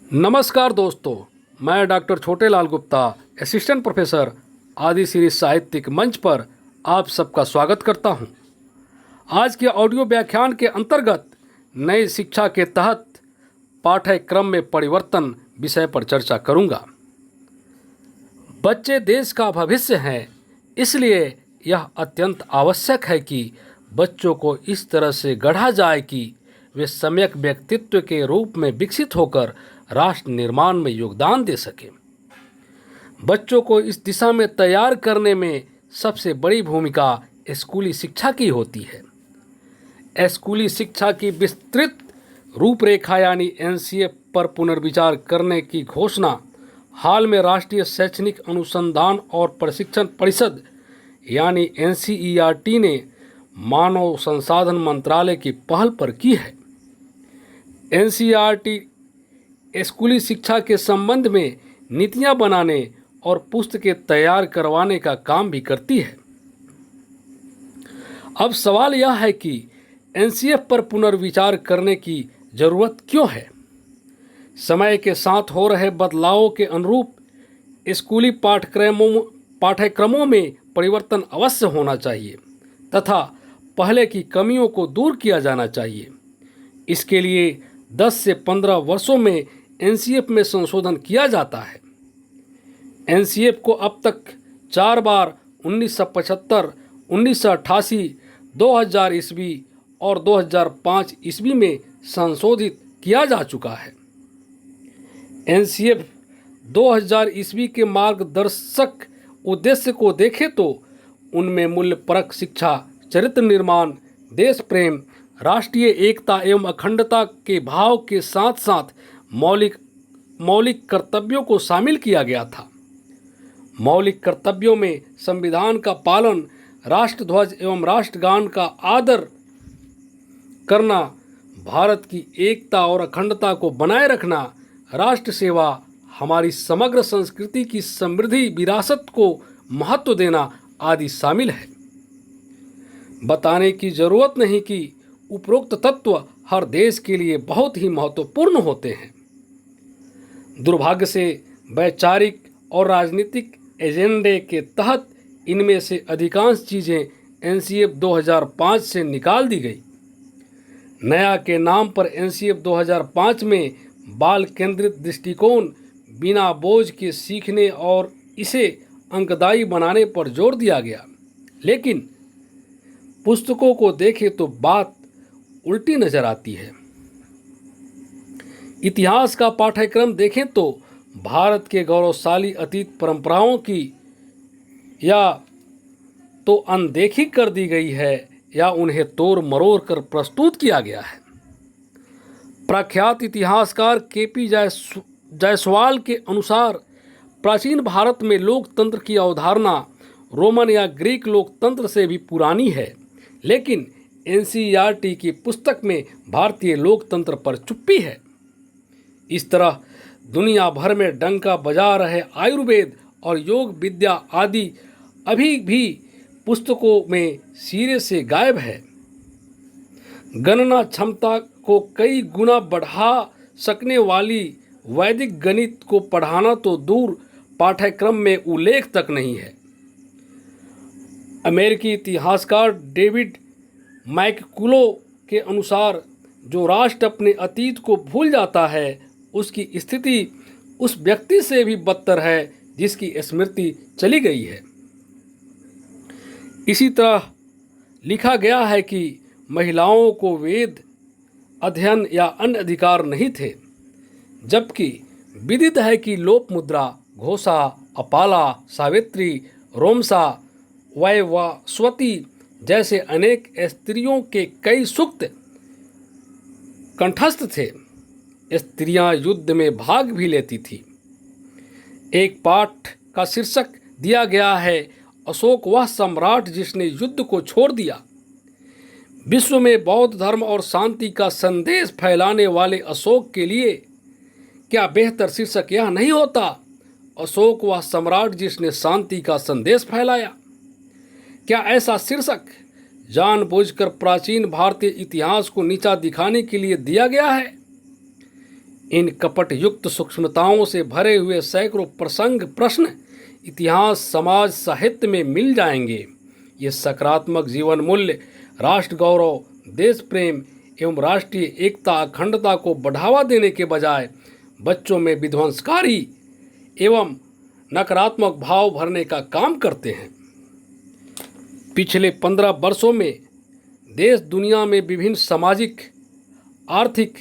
नमस्कार दोस्तों, मैं doctor Chhotelal Gupta, assistant professor आदि श्री साहित्यिक मंच पर आप सबका स्वागत करता हूं। आज के ऑडियो व्याख्यान के अंतर्गत नई शिक्षा के तहत पाठ्यक्रम में परिवर्तन विषय पर चर्चा करूंगा। बच्चे देश का भविष्य हैं, इसलिए यह अत्यंत आवश्यक है कि बच्चों को इस तरह से गढ़ा जाए कि वे सम्यक व्यक्तित्व के रूप में विकसित होकर राष्ट्र निर्माण में योगदान दे सकें। बच्चों को इस दिशा में तैयार करने में सबसे बड़ी भूमिका स्कूली शिक्षा की होती है। स्कूली शिक्षा की विस्तृत रूपरेखा यानी एनसीएफ पर पुनर्विचार करने की घोषणा हाल में राष्ट्रीय शैक्षणिक अनुसंधान और प्रशिक्षण परिषद यानी एनसीईआरटी ने मानव संसाधन मंत्रालय की पहल पर की है। एनसीईआरटी स्कूली शिक्षा के संबंध में नीतियां बनाने और पुस्तकें तैयार करवाने का काम भी करती है। अब सवाल यह है कि एनसीएफ पर पुनर्विचार करने की जरूरत क्यों है। समय के साथ हो रहे बदलावों के अनुरूप स्कूली पाठ्यक्रमों में परिवर्तन अवश्य होना चाहिए तथा पहले की कमियों को दूर किया जाना चाहिए। इसके लिए 10 से 15 वर्षों में एनसीएफ में संशोधन किया जाता है। एनसीएफ को अब तक 4 बार 1975, 1988, 2000 ईस्वी और 2005 ईस्वी में संशोधित किया जा चुका है। एनसीएफ 2000 ईस्वी के मार्गदर्शक उद्देश्य को देखें तो उनमें मूल्यपरक शिक्षा, चरित्र निर्माण, देश प्रेम, राष्ट्रीय एकता एवं अखंडता के भाव के साथ साथ मौलिक कर्तव्यों को शामिल किया गया था। मौलिक कर्तव्यों में संविधान का पालन, राष्ट्रध्वज एवं राष्ट्रगान का आदर करना, भारत की एकता और अखंडता को बनाए रखना, राष्ट्र सेवा, हमारी समग्र संस्कृति की समृद्धि विरासत को महत्व देना आदि शामिल है। बताने की जरूरत नहीं कि उपरोक्त तत्व हर देश के लिए बहुत ही महत्वपूर्ण होते हैं। दुर्भाग्य से वैचारिक और राजनीतिक एजेंडे के तहत इनमें से अधिकांश चीज़ें एनसीएफ 2005 से निकाल दी गई। नया के नाम पर एनसीएफ 2005 में बाल केंद्रित दृष्टिकोण, बिना बोझ के सीखने और इसे अंकदायी बनाने पर जोर दिया गया। लेकिन पुस्तकों को देखें तो बात उल्टी नजर आती है। इतिहास का पाठ्यक्रम देखें तो भारत के गौरवशाली अतीत परंपराओं की या तो अनदेखी कर दी गई है या उन्हें तोड़ मरोड़ कर प्रस्तुत किया गया है। प्रख्यात इतिहासकार केपी जायसवाल के अनुसार प्राचीन भारत में लोकतंत्र की अवधारणा रोमन या ग्रीक लोकतंत्र से भी पुरानी है, लेकिन एनसीईआरटी की पुस्तक में भारतीय लोकतंत्र पर चुप्पी है। इस तरह दुनिया भर में डंका बजा रहे आयुर्वेद और योग विद्या आदि अभी भी पुस्तकों में सिरे से गायब है। गणना क्षमता को कई गुना बढ़ा सकने वाली वैदिक गणित को पढ़ाना तो दूर, पाठ्यक्रम में उल्लेख तक नहीं है। अमेरिकी इतिहासकार डेविड मैककुलो के अनुसार जो राष्ट्र अपने अतीत को भूल जाता है उसकी स्थिति उस व्यक्ति से भी बदतर है जिसकी स्मृति चली गई है। इसी तरह लिखा गया है कि महिलाओं को वेद अध्ययन या अन्य अधिकार नहीं थे, जबकि विदित है कि लोपमुद्रा, घोषा, अपाला, सावित्री, रोमसा, वैवस्वती जैसे अनेक स्त्रियों के कई सूक्त कंठस्थ थे। स्त्रियां युद्ध में भाग भी लेती थी। एक पाठ का शीर्षक दिया गया है, अशोक वह सम्राट जिसने युद्ध को छोड़ दिया। विश्व में बौद्ध धर्म और शांति का संदेश फैलाने वाले अशोक के लिए क्या बेहतर शीर्षक यह नहीं होता, अशोक वह सम्राट जिसने शांति का संदेश फैलाया। क्या ऐसा शीर्षक जानबूझकर प्राचीन भारतीय इतिहास को नीचा दिखाने के लिए दिया गया है? इन कपट युक्त सूक्ष्मताओं से भरे हुए सैकड़ों प्रसंग प्रश्न इतिहास समाज साहित्य में मिल जाएंगे। ये सकारात्मक जीवन मूल्य राष्ट्र गौरव देश प्रेम एवं राष्ट्रीय एकता अखंडता को बढ़ावा देने के बजाय बच्चों में विध्वंसकारी एवं नकारात्मक भाव भरने का काम करते हैं। पिछले 15 वर्षों में देश दुनिया में विभिन्न सामाजिक आर्थिक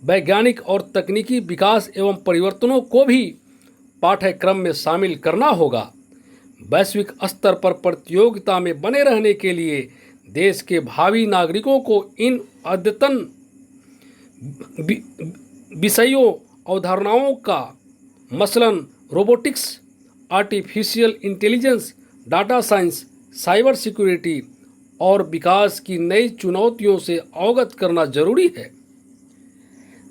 वैज्ञानिक और तकनीकी विकास एवं परिवर्तनों को भी पाठ्यक्रम में शामिल करना होगा। वैश्विक स्तर पर प्रतियोगिता में बने रहने के लिए देश के भावी नागरिकों को इन अद्यतन विषयों अवधारणाओं का मसलन robotics, artificial intelligence, data science, cyber security और विकास की नई चुनौतियों से अवगत करना जरूरी है।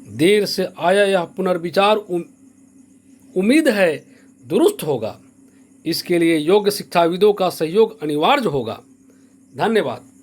देर से आया यह पुनर्विचार उम्मीद है दुरुस्त होगा। इसके लिए योग्य शिक्षाविदों का सहयोग अनिवार्य होगा। धन्यवाद।